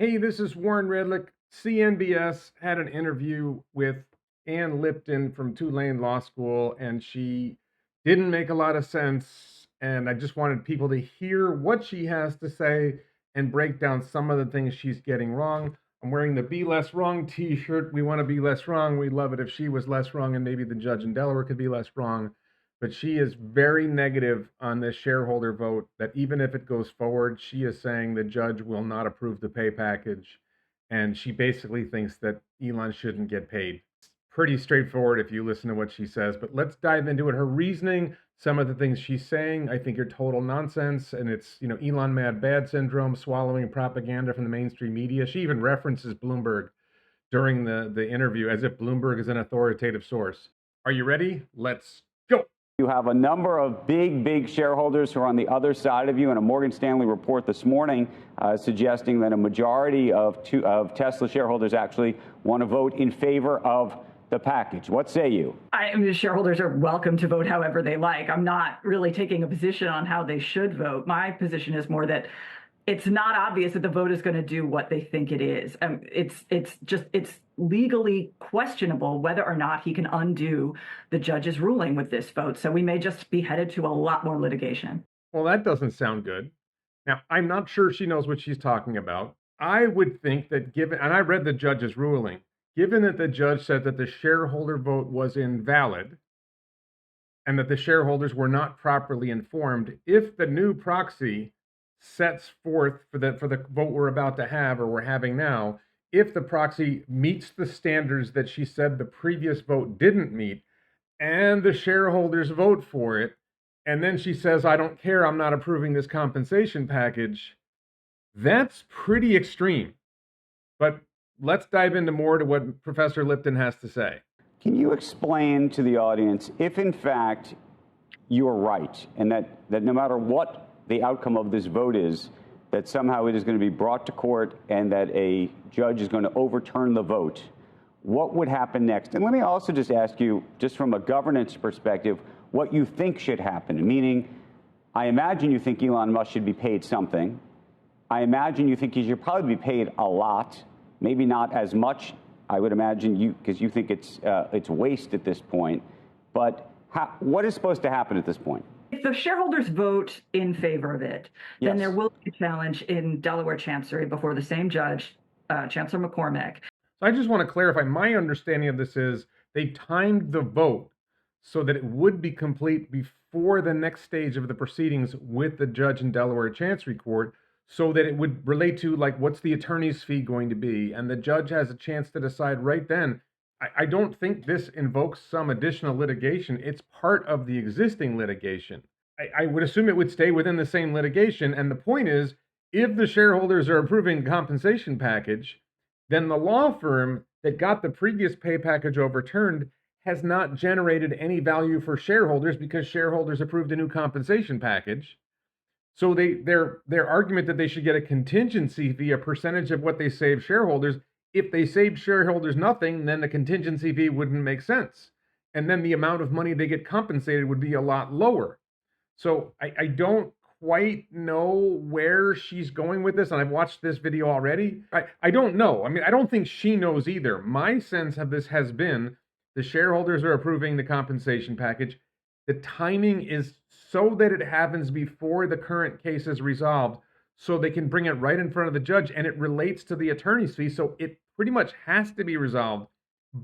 Hey, this is Warren Redlick. CNBS had an interview with Ann Lipton from Tulane Law School, and she didn't make a lot of sense. And I just wanted people to hear what she has to say and break down some of the things she's getting wrong. I'm wearing the Be Less Wrong t shirt. We want to be less wrong. We'd love it if she was less wrong, and maybe the judge in Delaware could be less wrong. But she is very negative on this shareholder vote, that even if it goes forward, she is saying the judge will not approve the pay package. And she basically thinks that Elon shouldn't get paid. It's pretty straightforward if you listen to what she says, but let's dive into it. Her reasoning, some of the things she's saying, I think are total nonsense. And it's, Elon mad bad syndrome, swallowing propaganda from the mainstream media. She even references Bloomberg during the interview as if Bloomberg is an authoritative source. Are you ready? Let's go. You have a number of big shareholders who are on the other side of you, and a Morgan Stanley report this morning suggesting that a majority of Tesla shareholders actually want to vote in favor of the package. What say you? I mean, shareholders are welcome to vote however they like. I'm not really taking a position on how they should vote. My position is more that it's not obvious that the vote is going to do what they think it is. It's legally questionable whether or not he can undo the judge's ruling with this vote. So we may just be headed to a lot more litigation. Well, that doesn't sound good. Now, I'm not sure she knows what she's talking about. I would think that and I read the judge's ruling, given that the judge said that the shareholder vote was invalid and that the shareholders were not properly informed, if the new proxy sets forth for the vote we're about to have, or we're having now, if the proxy meets the standards that she said the previous vote didn't meet, and the shareholders vote for it, and then she says, I don't care, I'm not approving this compensation package, that's pretty extreme. But let's dive into more to what Professor Lipton has to say. Can you explain to the audience if, in fact, you're right, and that no matter what the outcome of this vote is, that somehow it is going to be brought to court and that a judge is going to overturn the vote, what would happen next? And let me also just ask you, just from a governance perspective, what you think should happen. Meaning, I imagine you think Elon Musk should be paid something. I imagine you think he should probably be paid a lot, maybe not as much, I would imagine, because you think it's waste at this point. But what is supposed to happen at this point? If the shareholders vote in favor of it, then Yes. there will be a challenge in Delaware Chancery before the same judge, Chancellor McCormick. So I just want to clarify, my understanding of this is they timed the vote so that it would be complete before the next stage of the proceedings with the judge in Delaware Chancery Court, so that it would relate to, like, what's the attorney's fee going to be? And the judge has a chance to decide right then. I don't think this invokes some additional litigation. It's part of the existing litigation. I would assume it would stay within the same litigation. And the point is, if the shareholders are approving the compensation package, then the law firm that got the previous pay package overturned has not generated any value for shareholders because shareholders approved a new compensation package. So their argument that they should get a contingency fee, a percentage of what they save shareholders, if they saved shareholders nothing, then the contingency fee wouldn't make sense. And then the amount of money they get compensated would be a lot lower. So I don't quite know where she's going with this. And I've watched this video already. I don't know. I mean, I don't think she knows either. My sense of this has been the shareholders are approving the compensation package. The timing is so that it happens before the current case is resolved, so they can bring it right in front of the judge, and it relates to the attorney's fee. So it pretty much has to be resolved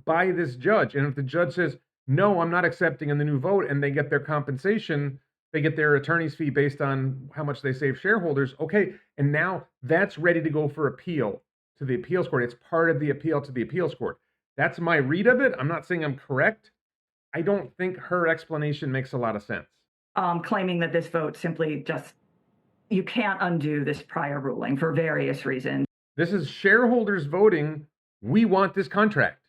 by this judge. And if the judge says, no, I'm not accepting in the new vote, and they get their compensation, they get their attorney's fee based on how much they save shareholders, okay, and now that's ready to go for appeal to the appeals court. It's part of the appeal to the appeals court. That's my read of it. I'm not saying I'm correct. I don't think her explanation makes a lot of sense. Claiming that this vote simply just, you can't undo this prior ruling for various reasons. This is shareholders voting, we want this contract.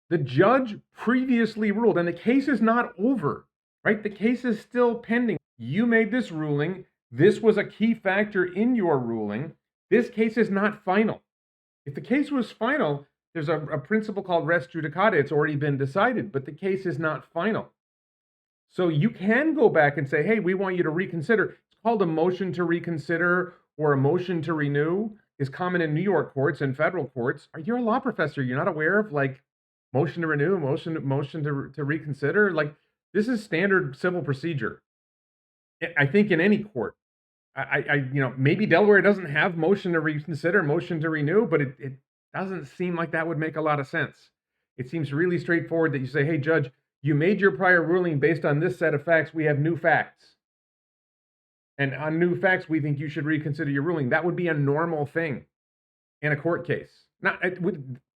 The judge previously ruled, and the case is not over, right? The case is still pending. You made this ruling. This was a key factor in your ruling. This case is not final. If the case was final, there's a principle called res judicata. It's already been decided, but the case is not final. So you can go back and say, hey, we want you to reconsider. It's called a motion to reconsider or a motion to renew. is common in New York courts and federal courts. You're a law professor. You're not aware of like motion to renew, motion to reconsider. Like this is standard civil procedure. I think in any court. Maybe Delaware doesn't have motion to reconsider, motion to renew, but it doesn't seem like that would make a lot of sense. It seems really straightforward that you say, hey, judge, you made your prior ruling based on this set of facts. We have new facts. And on new facts, we think you should reconsider your ruling. That would be a normal thing in a court case.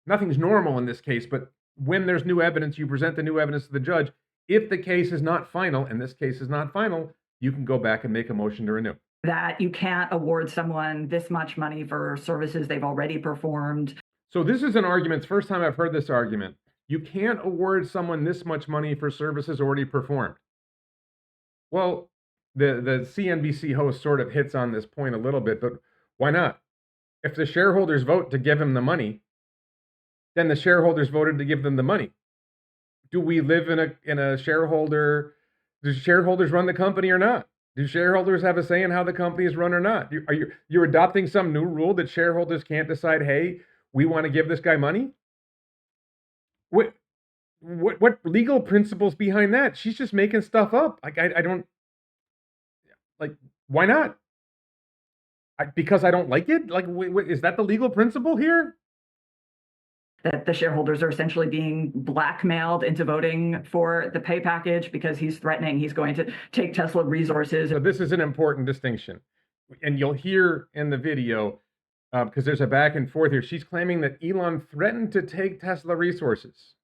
Nothing's normal in this case, but when there's new evidence, you present the new evidence to the judge. If the case is not final, and this case is not final, you can go back and make a motion to renew. That you can't award someone this much money for services they've already performed. So this is an argument. It's the first time I've heard this argument. You can't award someone this much money for services already performed. Well, the CNBC host sort of hits on this point a little bit, but why not? If the shareholders vote to give him the money, then the shareholders voted to give them the money. Do we live in a shareholder? Do shareholders run the company or not? Do shareholders have a say in how the company is run or not? You're adopting some new rule that shareholders can't decide, hey, we want to give this guy money? What legal principles behind that? She's just making stuff up. Like I don't like. Why not? Because I don't like it. Like, is that the legal principle here? That the shareholders are essentially being blackmailed into voting for the pay package because he's threatening he's going to take Tesla resources. So this is an important distinction. And you'll hear in the video, because there's a back and forth here, she's claiming that Elon threatened to take Tesla resources.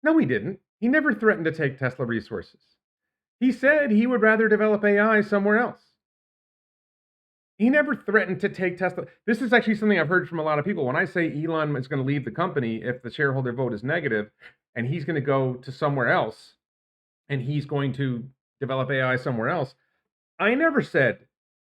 No, he didn't. He never threatened to take Tesla resources. He said he would rather develop AI somewhere else. He never threatened to take Tesla. This is actually something I've heard from a lot of people. When I say Elon is going to leave the company if the shareholder vote is negative, and he's going to go to somewhere else, and he's going to develop AI somewhere else, I never said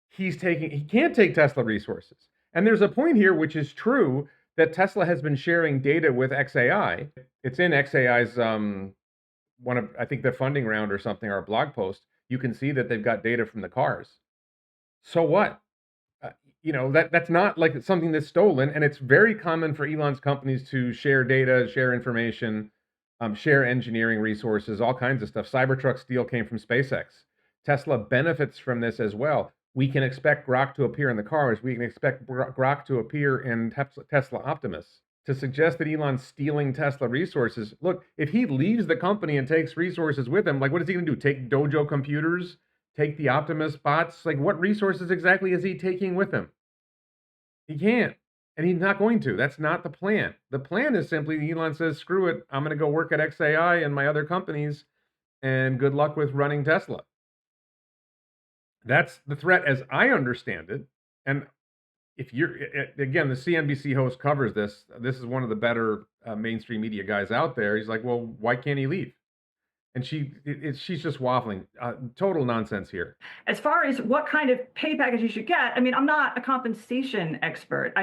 he can't take Tesla resources. And there's a point here, which is true, that Tesla has been sharing data with XAI. It's in XAI's I think their funding round or something, or a blog post. You can see that they've got data from the cars. So what? That's not like something that's stolen, and it's very common for Elon's companies to share data, share information, share engineering resources, all kinds of stuff. Cybertruck steel came from SpaceX. Tesla benefits from this as well. We can expect Grok to appear in the cars. We can expect Grok to appear in Tesla Optimus. To suggest that Elon's stealing Tesla resources, look, if he leaves the company and takes resources with him, like what is he going to do? Take Dojo computers? Take the Optimus bots? Like what resources exactly is he taking with him? He can't, and he's not going to. That's not the plan. The plan is simply Elon says, screw it, I'm going to go work at XAI and my other companies, and good luck with running Tesla. That's the threat as I understand it. And if again, the CNBC host covers this. This is one of the better mainstream media guys out there. He's like, well, why can't he leave? And she's just waffling. Total nonsense here. As far as what kind of pay package you should get, I mean, I'm not a compensation expert.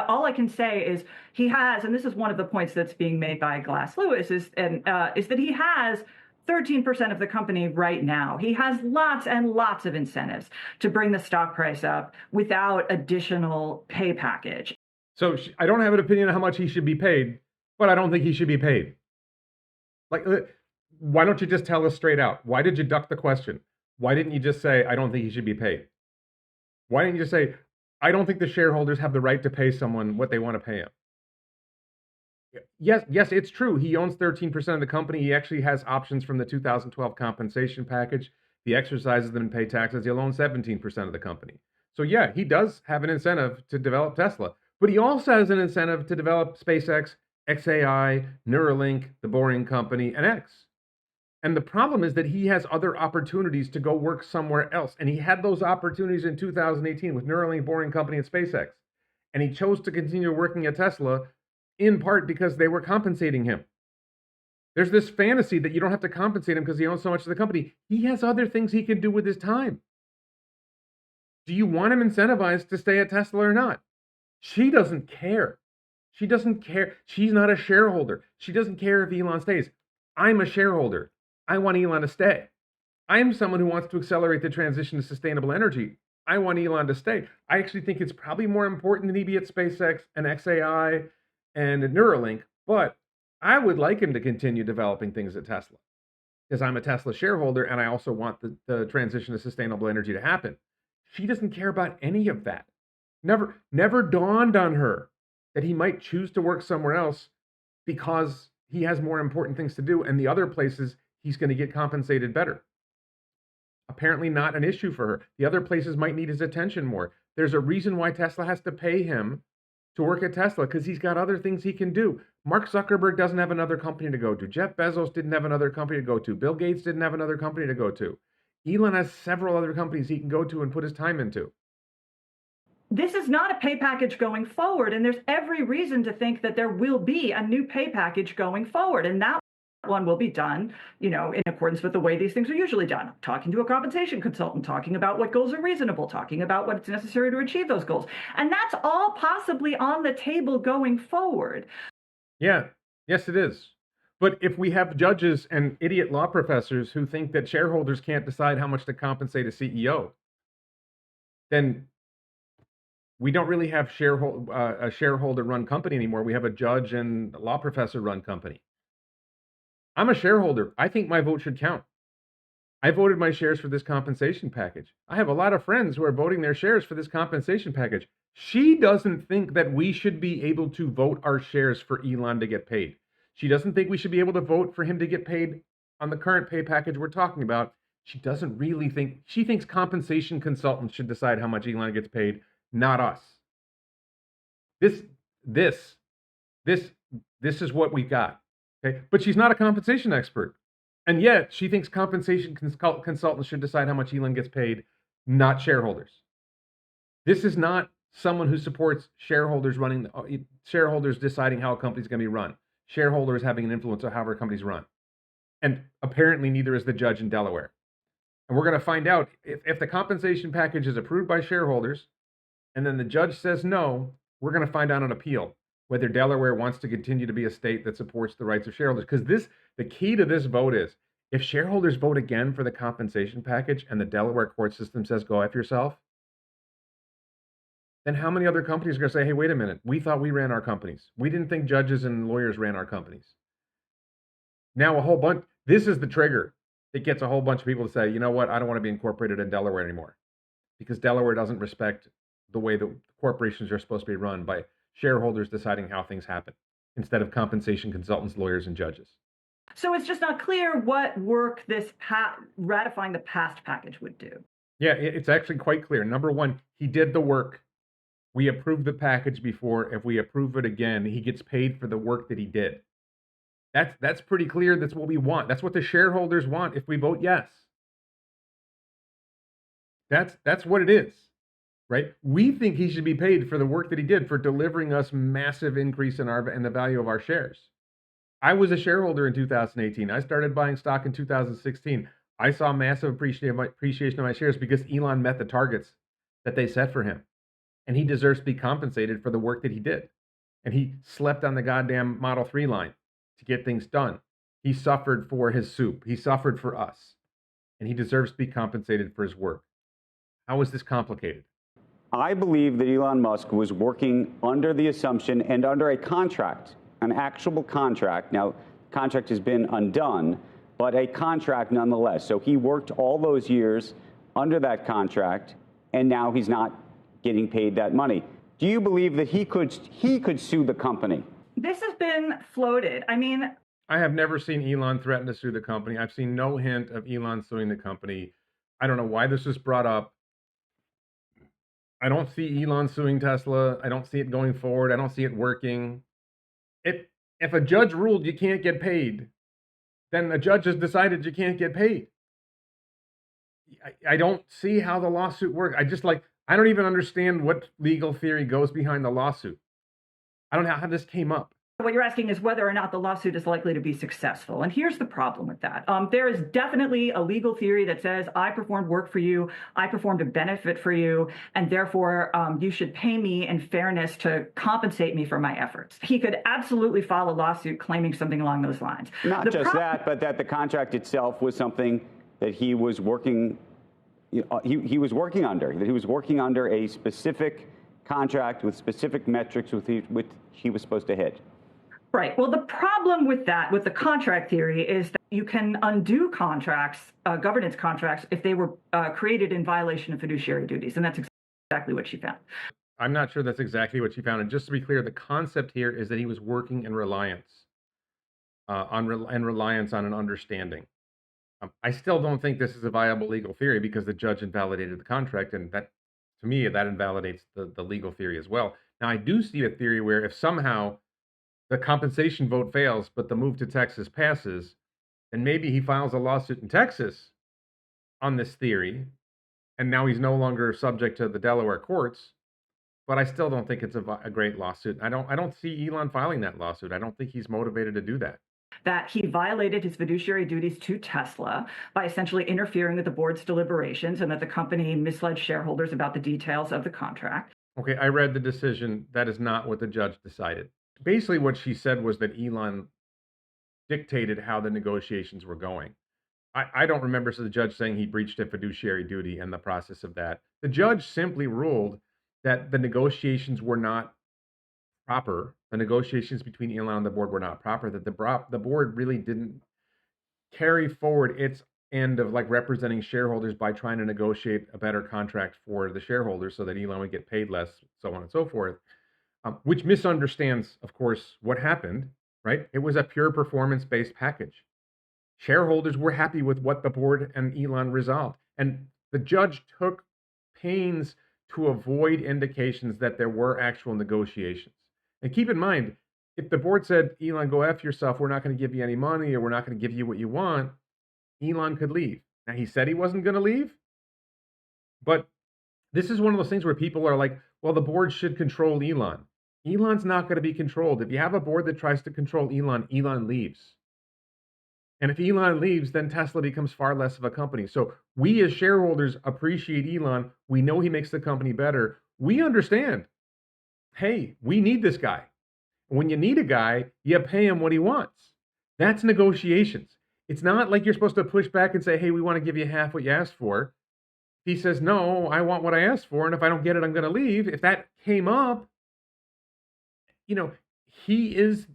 All I can say is he has, and this is one of the points that's being made by Glass Lewis, is that he has 13% of the company right now. He has lots and lots of incentives to bring the stock price up without additional pay package. So I don't have an opinion on how much he should be paid, but I don't think he should be paid. Like, why don't you just tell us straight out? Why did you duck the question? Why didn't you just say, I don't think he should be paid? Why didn't you just say, I don't think the shareholders have the right to pay someone what they want to pay him? Yes, it's true. He owns 13% of the company. He actually has options from the 2012 compensation package. He exercises them and pay taxes. He'll own 17% of the company. So yeah, he does have an incentive to develop Tesla, but he also has an incentive to develop SpaceX, XAI, Neuralink, the Boring Company, and X. And the problem is that he has other opportunities to go work somewhere else. And he had those opportunities in 2018 with Neuralink, Boring Company, and SpaceX. And he chose to continue working at Tesla in part because they were compensating him. There's this fantasy that you don't have to compensate him because he owns so much of the company. He has other things he can do with his time. Do you want him incentivized to stay at Tesla or not? She doesn't care. She doesn't care. She's not a shareholder. She doesn't care if Elon stays. I'm a shareholder. I want Elon to stay. I'm someone who wants to accelerate the transition to sustainable energy. I want Elon to stay. I actually think it's probably more important than he be at SpaceX and XAI and at Neuralink, but I would like him to continue developing things at Tesla because I'm a Tesla shareholder and I also want the transition to sustainable energy to happen. She doesn't care about any of that. Never dawned on her that he might choose to work somewhere else because he has more important things to do, and the other places he's going to get compensated better. Apparently not an issue for her. The other places might need his attention more. There's a reason why Tesla has to pay him to work at Tesla, because he's got other things he can do. Mark Zuckerberg doesn't have another company to go to. Jeff Bezos didn't have another company to go to. Bill Gates didn't have another company to go to. Elon has several other companies he can go to and put his time into. This is not a pay package going forward, and there's every reason to think that there will be a new pay package going forward, and that one will be done, in accordance with the way these things are usually done. Talking to a compensation consultant, talking about what goals are reasonable, talking about what's necessary to achieve those goals. And that's all possibly on the table going forward. Yeah, yes, it is. But if we have judges and idiot law professors who think that shareholders can't decide how much to compensate a CEO, then we don't really have a shareholder-run company anymore. We have a judge and a law professor-run company. I'm a shareholder. I think my vote should count. I voted my shares for this compensation package. I have a lot of friends who are voting their shares for this compensation package. She doesn't think that we should be able to vote our shares for Elon to get paid. She doesn't think we should be able to vote for him to get paid on the current pay package we're talking about. She doesn't really think, she thinks compensation consultants should decide how much Elon gets paid, not us. This is what we got. Okay? But she's not a compensation expert. And yet she thinks compensation consultants should decide how much Elon gets paid, not shareholders. This is not someone who supports shareholders deciding how a company's going to be run. Shareholders having an influence on how our company's run. And apparently neither is the judge in Delaware. And we're going to find out if the compensation package is approved by shareholders and then the judge says no, we're going to find out on appeal whether Delaware wants to continue to be a state that supports the rights of shareholders. Because the key to this vote is, if shareholders vote again for the compensation package and the Delaware court system says go after yourself, then how many other companies are going to say, hey, wait a minute, we thought we ran our companies. We didn't think judges and lawyers ran our companies. Now this is the trigger that gets a whole bunch of people to say, you know what, I don't want to be incorporated in Delaware anymore. Because Delaware doesn't respect the way that corporations are supposed to be run by shareholders deciding how things happen, instead of compensation consultants, lawyers, and judges. So it's just not clear what work this ratifying the past package would do. Yeah, it's actually quite clear. Number one, he did the work. We approved the package before. If we approve it again, he gets paid for the work that he did. That's pretty clear. That's what we want. That's what the shareholders want if we vote yes. That's what it is. Right? We think he should be paid for the work that he did for delivering us massive increase in the value of our shares. I was a shareholder in 2018. I started buying stock in 2016. I saw massive appreciation of my shares because Elon met the targets that they set for him. And he deserves to be compensated for the work that he did. And he slept on the goddamn Model 3 line to get things done. He suffered for his soup. He suffered for us. And he deserves to be compensated for his work. How is this complicated? I believe that Elon Musk was working under the assumption and under a contract, an actual contract. Now, contract has been undone, but a contract nonetheless. So he worked all those years under that contract, and now he's not getting paid that money. Do you believe that he could sue the company? This has been floated. I have never seen Elon threaten to sue the company. I've seen no hint of Elon suing the company. I don't know why this was brought up. I don't see Elon suing Tesla. I don't see it going forward. I don't see it working. If a judge ruled you can't get paid, then a judge has decided you can't get paid. I don't see how the lawsuit works. I don't even understand what legal theory goes behind the lawsuit. I don't know how this came up. What you're asking is whether or not the lawsuit is likely to be successful. And here's the problem with that. There is definitely a legal theory that says I performed work for you, I performed a benefit for you, and therefore you should pay me in fairness to compensate me for my efforts. He could absolutely file a lawsuit claiming something along those lines. Not just that, but that the contract itself was something that he was working he was working under, that he was working under a specific contract with specific metrics which he was supposed to hit. Right. Well, the problem with that, with the contract theory, is that you can undo contracts, governance contracts, if they were created in violation of fiduciary duties. And that's exactly what she found. I'm not sure that's exactly what she found. And just to be clear, the concept here is that he was working in reliance on an understanding. I still don't think this is a viable legal theory because the judge invalidated the contract, and that, to me, that invalidates the legal theory as well. Now, I do see a theory where if somehow the compensation vote fails, but the move to Texas passes, then maybe he files a lawsuit in Texas on this theory, and now he's no longer subject to the Delaware courts. But I still don't think it's a great lawsuit. I don't see Elon filing that lawsuit. I don't think he's motivated to do that. That he violated his fiduciary duties to Tesla by essentially interfering with the board's deliberations, and that the company misled shareholders about the details of the contract. Okay, I read the decision. That is not what the judge decided. Basically, what she said was that Elon dictated how the negotiations were going. I don't remember the judge saying he breached a fiduciary duty in the process of that. The judge simply ruled that the negotiations were not proper. The negotiations between Elon and the board were not proper, that the board really didn't carry forward its end of like representing shareholders by trying to negotiate a better contract for the shareholders so that Elon would get paid less, so on and so forth, which misunderstands, of course, what happened, right? It was a pure performance-based package. Shareholders were happy with what the board and Elon resolved. And the judge took pains to avoid indications that there were actual negotiations. And keep in mind, if the board said, Elon, go F yourself, we're not going to give you any money, or we're not going to give you what you want, Elon could leave. Now, he said he wasn't going to leave, but this is one of those things where people are like, well, the board should control Elon. Elon's not going to be controlled. If you have a board that tries to control Elon, Elon leaves. And if Elon leaves, then Tesla becomes far less of a company. So we as shareholders appreciate Elon. We know he makes the company better. We understand, hey, we need this guy. When you need a guy, you pay him what he wants. That's negotiations. It's not like you're supposed to push back and say, hey, we want to give you half what you asked for. He says, no, I want what I asked for. And if I don't get it, I'm going to leave. If that came up, he is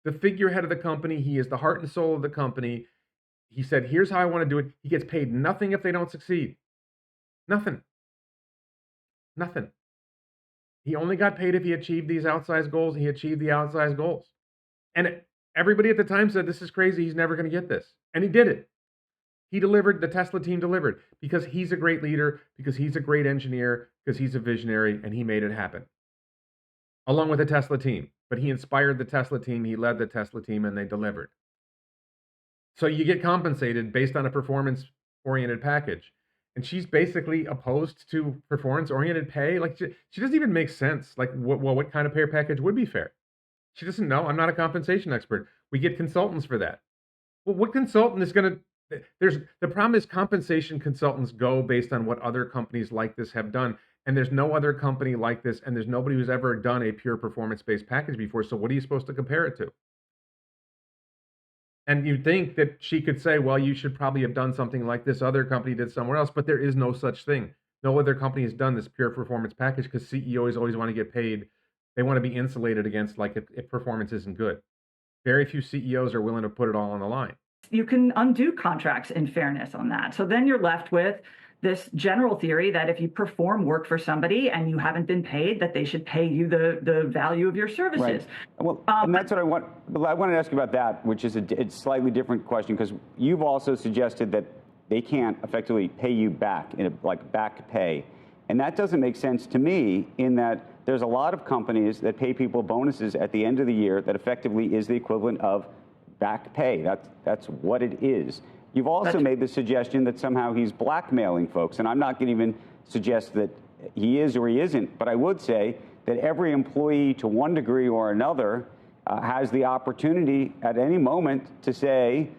the figurehead of the company. He is the heart and soul of the company. He said, here's how I want to do it. He gets paid nothing if they don't succeed. Nothing. He only got paid if he achieved these outsized goals. He achieved the outsized goals. And everybody at the time said, this is crazy. He's never going to get this. And he did it. He delivered. The Tesla team delivered because he's a great leader, because he's a great engineer, because he's a visionary, and he made it happen. Along with the Tesla team. But he inspired the Tesla team, he led the Tesla team, and they delivered. So you get compensated based on a performance-oriented package. And she's basically opposed to performance-oriented pay. Like, she doesn't even make sense. Like, what kind of pay package would be fair? She doesn't know. I'm not a compensation expert. We get consultants for that. Well, what consultant is going to... The problem is compensation consultants go based on what other companies like this have done. And there's no other company like this, and there's nobody who's ever done a pure performance-based package before. So what are you supposed to compare it to? And you'd think that she could say, well, you should probably have done something like this other company did somewhere else, but there is no such thing. No other company has done this pure performance package because CEOs always want to get paid. They want to be insulated against, like, if performance isn't good. Very few CEOs are willing to put it all on the line. You can undo contracts in fairness on that. So then you're left with this general theory that if you perform work for somebody and you haven't been paid, that they should pay you the value of your services. Right. Well, and that's what I want. I wanted to ask you about that, which is a slightly different question, because you've also suggested that they can't effectively pay you back, like back pay. And that doesn't make sense to me, in that there's a lot of companies that pay people bonuses at the end of the year that effectively is the equivalent of back pay. That's what it is. You've also made the suggestion that somehow he's blackmailing folks, and I'm not going to even suggest that he is or he isn't, but I would say that every employee, to one degree or another, has the opportunity at any moment to say,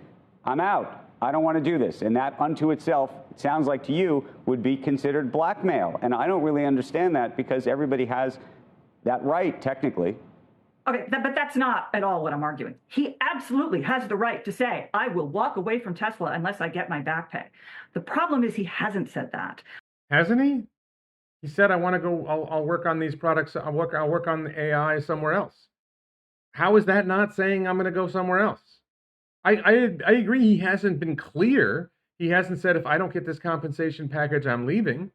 I'm out. I don't want to do this. And that unto itself, it sounds like to you, would be considered blackmail. And I don't really understand that, because everybody has that right, technically. Okay, but that's not at all what I'm arguing. He absolutely has the right to say, I will walk away from Tesla unless I get my back pay. The problem is he hasn't said that. Hasn't he? He said, I want to go, I'll work on these products. I'll work on the AI somewhere else. How is that not saying I'm going to go somewhere else? I agree. He hasn't been clear. He hasn't said, if I don't get this compensation package, I'm leaving.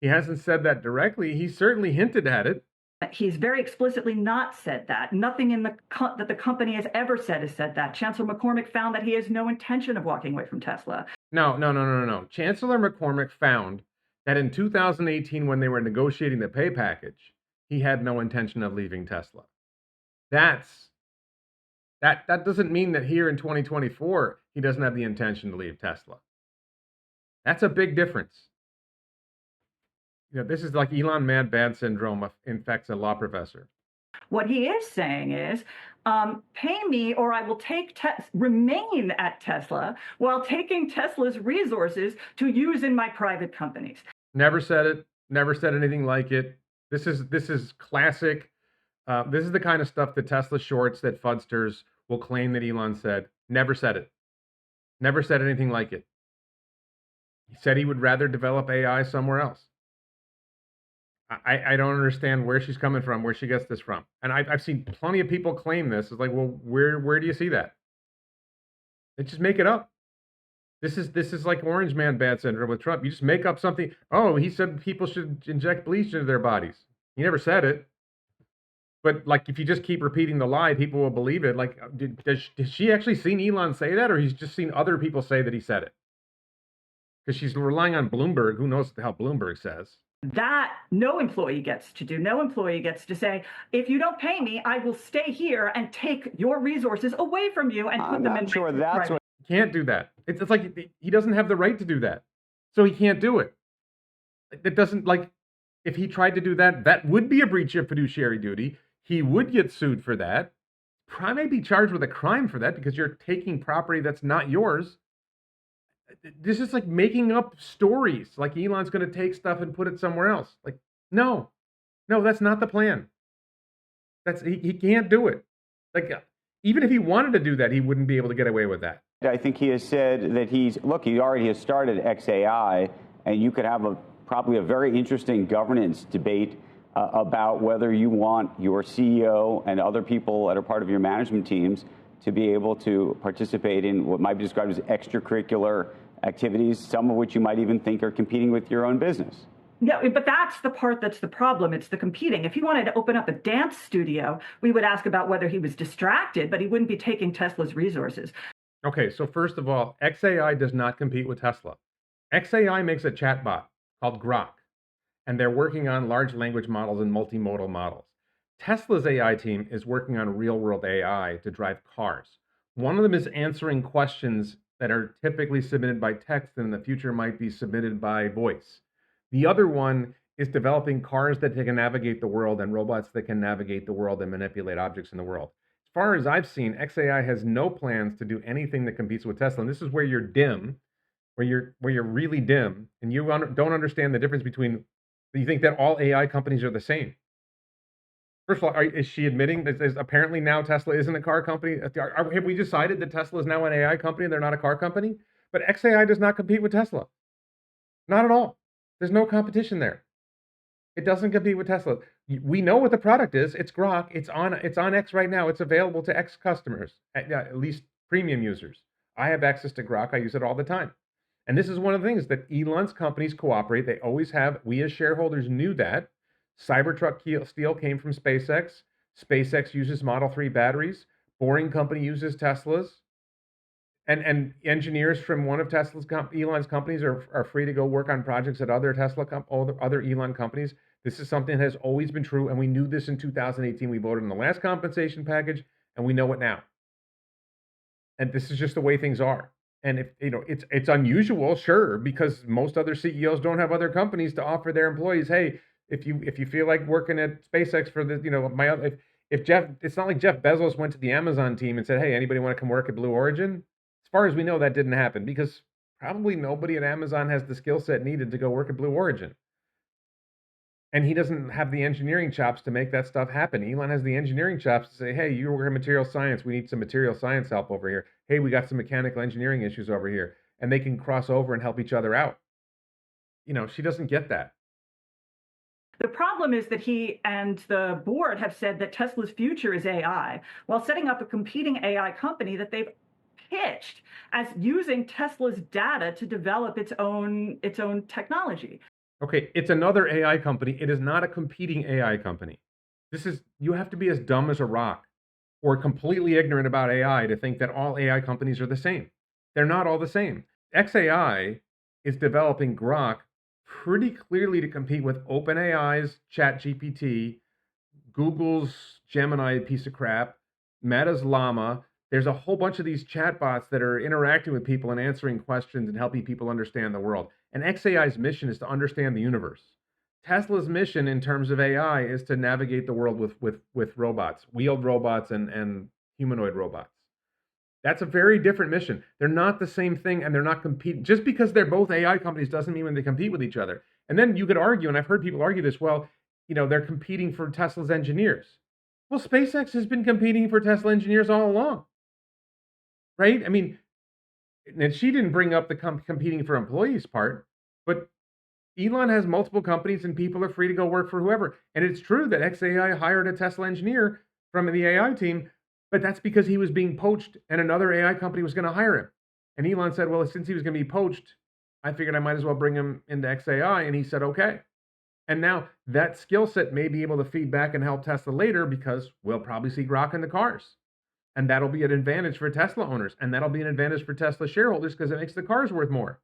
He hasn't said that directly. He certainly hinted at it. He's very explicitly not said that. Nothing in that the company has ever said has said that. Chancellor McCormick found that he has no intention of walking away from Tesla. No. Chancellor McCormick found that in 2018, when they were negotiating the pay package, he had no intention of leaving Tesla. That doesn't mean that here in 2024 he doesn't have the intention to leave Tesla. That's a big difference. This is like Elon mad bad syndrome infects a law professor. What he is saying is, pay me or I will remain at Tesla while taking Tesla's resources to use in my private companies. Never said it. Never said anything like it. This is classic. This is the kind of stuff that Tesla shorts, that fudsters will claim that Elon said. Never said it. Never said anything like it. He said he would rather develop AI somewhere else. I don't understand where she's coming from, where she gets this from. And I've seen plenty of people claim this. It's like, well, where do you see that? They just make it up. This is like Orange Man bad syndrome with Trump. You just make up something. Oh, he said people should inject bleach into their bodies. He never said it. But like, if you just keep repeating the lie, people will believe it. Like, has she actually seen Elon say that, or he's just seen other people say that he said it? Because she's relying on Bloomberg. Who knows what the hell Bloomberg says? That no employee gets to do. No employee gets to say, if you don't pay me, I will stay here and take your resources away from you and put them in. Sure, that's what. He can't do that. It's like he doesn't have the right to do that, so he can't do it. It doesn't, like, if he tried to do that, that would be a breach of fiduciary duty. He would get sued for that. Probably be charged with a crime for that because you're taking property that's not yours. This is like making up stories. Like Elon's going to take stuff and put it somewhere else. Like, no, that's not the plan. He can't do it. Like, even if he wanted to do that, he wouldn't be able to get away with that. I think he has said that he already has started XAI, and you could have probably a very interesting governance debate about whether you want your CEO and other people that are part of your management teams to be able to participate in what might be described as extracurricular activities, some of which you might even think are competing with your own business. Yeah, but that's the part that's the problem. It's the competing. If he wanted to open up a dance studio, we would ask about whether he was distracted, but he wouldn't be taking Tesla's resources. Okay, so first of all, XAI does not compete with Tesla. XAI makes a chatbot called Grok, and they're working on large language models and multimodal models. Tesla's AI team is working on real-world AI to drive cars. One of them is answering questions that are typically submitted by text and in the future might be submitted by voice. The other one is developing cars that can navigate the world and robots that can navigate the world and manipulate objects in the world. As far as I've seen, XAI has no plans to do anything that competes with Tesla. And this is where you're dim, where you're really dim, and you don't understand the difference between. You think that all AI companies are the same. First of all, is she admitting that apparently now Tesla isn't a car company? Have we decided that Tesla is now an AI company and they're not a car company? But XAI does not compete with Tesla. Not at all. There's no competition there. It doesn't compete with Tesla. We know what the product is. It's Grok. It's on X right now. It's available to X customers, at least premium users. I have access to Grok. I use it all the time. And this is one of the things that Elon's companies cooperate. They always have. We as shareholders knew that. Cybertruck steel came from SpaceX. SpaceX uses Model 3 batteries. Boring Company uses Teslas. And engineers from one of Elon's companies are free to go work on projects at other other Elon companies. This is something that has always been true, and we knew this in 2018. We voted on the last compensation package, and we know it now. And this is just the way things are. And if it's unusual, sure, because most other CEOs don't have other companies to offer their employees, hey, if you feel like working at SpaceX for the if Jeff, it's not like Jeff Bezos went to the Amazon team and said, hey, anybody want to come work at Blue Origin? As far as we know, that didn't happen because probably nobody at Amazon has the skill set needed to go work at Blue Origin. And he doesn't have the engineering chops to make that stuff happen. Elon has the engineering chops to say, hey, you work in material science. We need some material science help over here. Hey, we got some mechanical engineering issues over here. And they can cross over and help each other out. She doesn't get that. The problem is that he and the board have said that Tesla's future is AI, while setting up a competing AI company that they've pitched as using Tesla's data to develop its own technology. Okay, it's another AI company. It is not a competing AI company. You have to be as dumb as a rock or completely ignorant about AI to think that all AI companies are the same. They're not all the same. XAI is developing Grok pretty clearly to compete with OpenAI's ChatGPT, Google's Gemini piece of crap, Meta's Llama. There's a whole bunch of these chatbots that are interacting with people and answering questions and helping people understand the world. And XAI's mission is to understand the universe. Tesla's mission in terms of AI is to navigate the world with robots, wheeled robots and humanoid robots. That's a very different mission. They're not the same thing, and they're not competing. Just because they're both AI companies doesn't mean when they compete with each other. And then you could argue, and I've heard people argue this, well, they're competing for Tesla's engineers. Well, SpaceX has been competing for Tesla engineers all along, right? I mean, and she didn't bring up the competing for employees part, but Elon has multiple companies and people are free to go work for whoever. And it's true that XAI hired a Tesla engineer from the AI team, but that's because he was being poached and another AI company was going to hire him. And Elon said, well, since he was going to be poached, I figured I might as well bring him into XAI. And he said, okay. And now that skill set may be able to feed back and help Tesla later because we'll probably see Grok in the cars. And that'll be an advantage for Tesla owners. And that'll be an advantage for Tesla shareholders because it makes the cars worth more.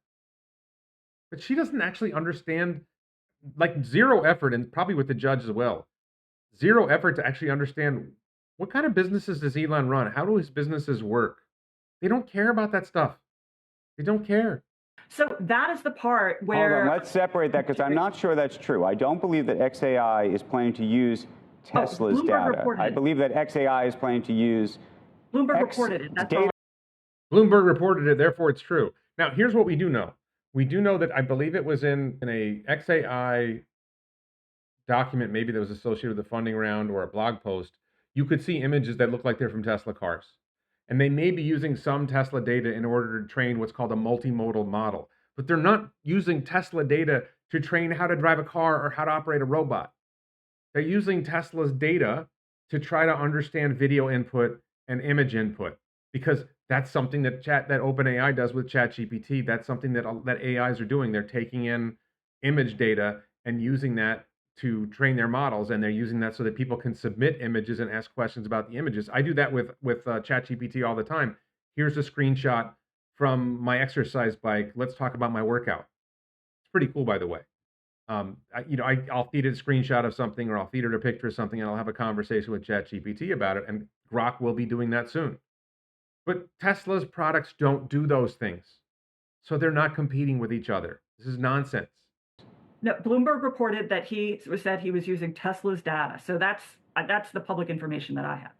But she doesn't actually understand, like zero effort, and probably with the judge as well, zero effort to actually understand what kind of businesses does Elon run? How do his businesses work? They don't care about that stuff. They don't care. So that is the part where... Hold on, let's separate that because I'm not sure that's true. I don't believe that XAI is planning to use Tesla's data. I believe that XAI is planning to use... Bloomberg reported it. That's data. Bloomberg reported it, therefore it's true. Now, here's what we do know. We do know that I believe it was in a XAI document, maybe that was associated with the funding round or a blog post. You could see images that look like they're from Tesla cars. And they may be using some Tesla data in order to train what's called a multimodal model. But they're not using Tesla data to train how to drive a car or how to operate a robot. They're using Tesla's data to try to understand video input and image input, because that's something that OpenAI does with ChatGPT. That's something that AIs are doing. They're taking in image data and using that to train their models, and they're using that so that people can submit images and ask questions about the images. I do that with ChatGPT all the time. Here's a screenshot from my exercise bike. Let's talk about my workout. It's pretty cool, by the way. I'll feed it a screenshot of something, or I'll feed it a picture of something, and I'll have a conversation with ChatGPT about it, and Grok will be doing that soon. But Tesla's products don't do those things. So they're not competing with each other. This is nonsense. No, Bloomberg reported that he said he was using Tesla's data. So that's the public information that I have.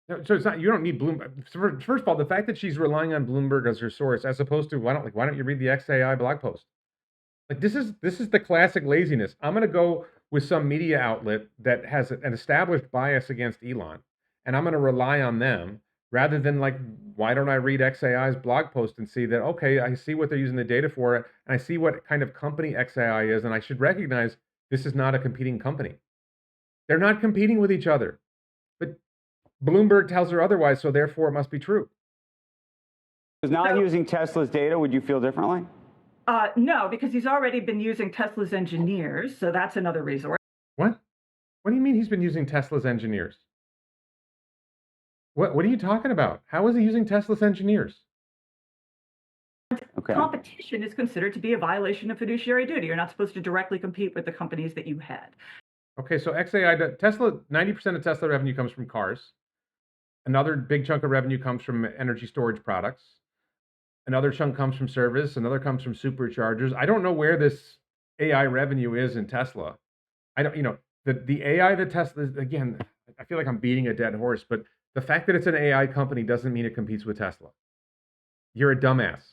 No, so it's not, you don't need Bloomberg. First of all, the fact that she's relying on Bloomberg as her source, as opposed to why don't you read the XAI blog post? Like this is the classic laziness. I'm going to go with some media outlet that has an established bias against Elon, and I'm going to rely on them rather than why don't I read XAI's blog post and see that, okay, I see what they're using the data for, and I see what kind of company XAI is, and I should recognize this is not a competing company. They're not competing with each other. But Bloomberg tells her otherwise, so therefore it must be true. Is not using Tesla's data, would you feel differently? No, because he's already been using Tesla's engineers, so that's another resource. What? What do you mean he's been using Tesla's engineers? What are you talking about? How is he using Tesla's engineers? Okay. Competition is considered to be a violation of fiduciary duty. You're not supposed to directly compete with the companies that you had. Okay, so Tesla, 90% of Tesla revenue comes from cars. Another big chunk of revenue comes from energy storage products. Another chunk comes from service. Another comes from superchargers. I don't know where this AI revenue is in Tesla. I don't, the AI that Tesla, again, I feel like I'm beating a dead horse, but the fact that it's an AI company doesn't mean it competes with Tesla. You're a dumbass.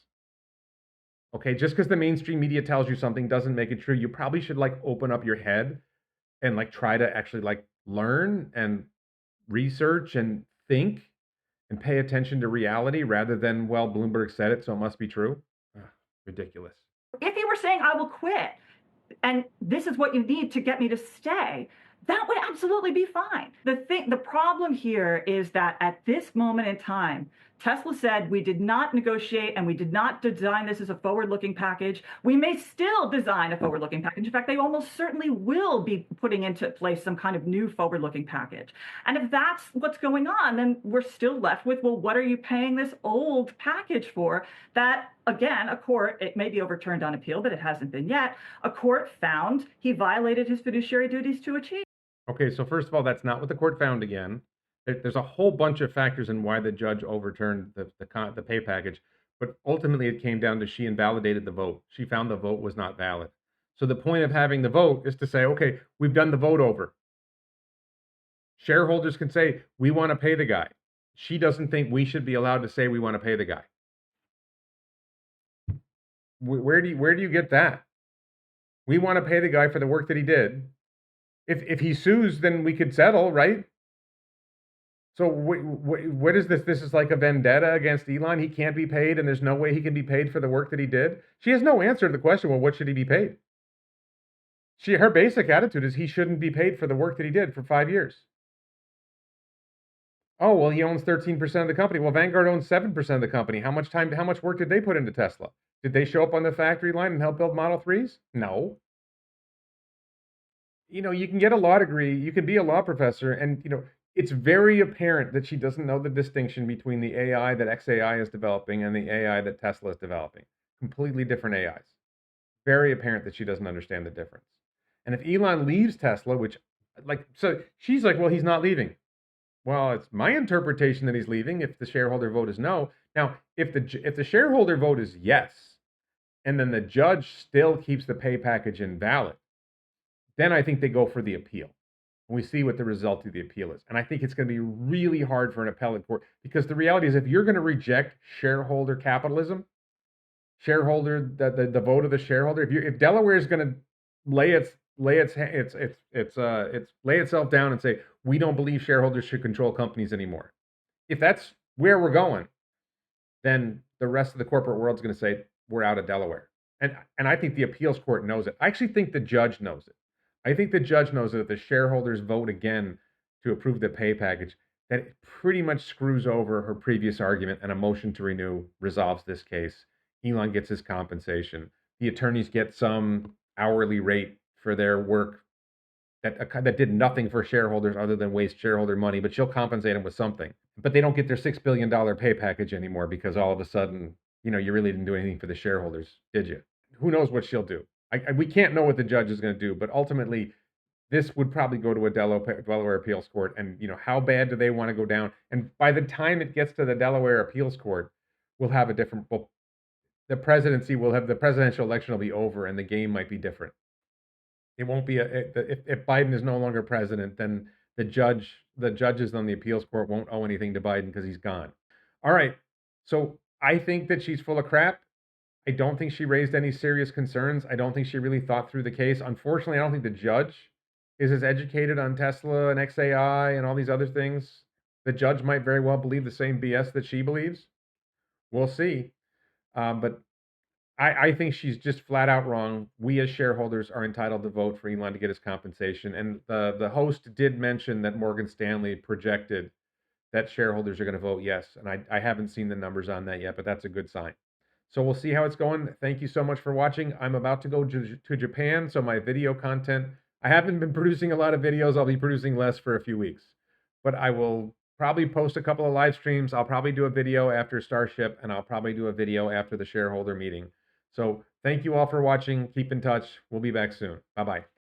Okay, just because the mainstream media tells you something doesn't make it true. You probably should open up your head and like try to actually like learn and research and think and pay attention to reality rather than, well, Bloomberg said it, so it must be true. Ugh, ridiculous. If he were saying, I will quit, and this is what you need to get me to stay, that would absolutely be fine. The problem here is that at this moment in time, Tesla said we did not negotiate and we did not design this as a forward-looking package. We may still design a forward-looking package. In fact, they almost certainly will be putting into place some kind of new forward-looking package. And if that's what's going on, then we're still left with, well, what are you paying this old package for? That, again, a court, it may be overturned on appeal, but it hasn't been yet. A court found he violated his fiduciary duties to achieve. Okay, so first of all, that's not what the court found again. There's a whole bunch of factors in why the judge overturned the pay package, but ultimately it came down to she invalidated the vote. She found the vote was not valid. So the point of having the vote is to say, okay, we've done the vote over. Shareholders can say, we want to pay the guy. She doesn't think we should be allowed to say we want to pay the guy. Where do you get that? We want to pay the guy for the work that he did. If he sues, then we could settle, right? So what is this? This is like a vendetta against Elon. He can't be paid, and there's no way he can be paid for the work that he did. She has no answer to the question, well, what should he be paid? Her basic attitude is he shouldn't be paid for the work that he did for 5 years. Oh, well, he owns 13% of the company. Well, Vanguard owns 7% of the company. How much work did they put into Tesla? Did they show up on the factory line and help build Model 3s? No. You can get a law degree, you can be a law professor, and, it's very apparent that she doesn't know the distinction between the AI that XAI is developing and the AI that Tesla is developing. Completely different AIs. Very apparent that she doesn't understand the difference. And if Elon leaves Tesla, so she's like, well, he's not leaving. Well, it's my interpretation that he's leaving if the shareholder vote is no. Now, if the shareholder vote is yes, and then the judge still keeps the pay package invalid, then I think they go for the appeal. And we see what the result of the appeal is. And I think it's going to be really hard for an appellate court, because the reality is if you're going to reject shareholder capitalism, the vote of the shareholder, if Delaware is going to lay itself down and say, we don't believe shareholders should control companies anymore. If that's where we're going, then the rest of the corporate world is going to say, we're out of Delaware. And I think the appeals court knows it. I actually think the judge knows it. I think the judge knows that if the shareholders vote again to approve the pay package, that it pretty much screws over her previous argument, and a motion to renew resolves this case. Elon gets his compensation. The attorneys get some hourly rate for their work that did nothing for shareholders other than waste shareholder money, but she'll compensate them with something. But they don't get their $6 billion pay package anymore because all of a sudden, you really didn't do anything for the shareholders, did you? Who knows what she'll do? We can't know what the judge is going to do, but ultimately, this would probably go to a Delaware appeals court. And, how bad do they want to go down? And by the time it gets to the Delaware appeals court, we'll have the presidential election will be over, and the game might be different. It won't be if Biden is no longer president, then the judges on the appeals court won't owe anything to Biden because he's gone. All right. So I think that she's full of crap. I don't think she raised any serious concerns. I don't think she really thought through the case. Unfortunately, I don't think the judge is as educated on Tesla and XAI and all these other things. The judge might very well believe the same BS that she believes. We'll see. But I think she's just flat out wrong. We as shareholders are entitled to vote for Elon to get his compensation. And the host did mention that Morgan Stanley projected that shareholders are going to vote yes. And I haven't seen the numbers on that yet, but that's a good sign. So we'll see how it's going. Thank you so much for watching. I'm about to go to Japan, so my video content, I haven't been producing a lot of videos. I'll be producing less for a few weeks. But I will probably post a couple of live streams. I'll probably do a video after Starship, and I'll probably do a video after the shareholder meeting. So thank you all for watching. Keep in touch. We'll be back soon. Bye-bye.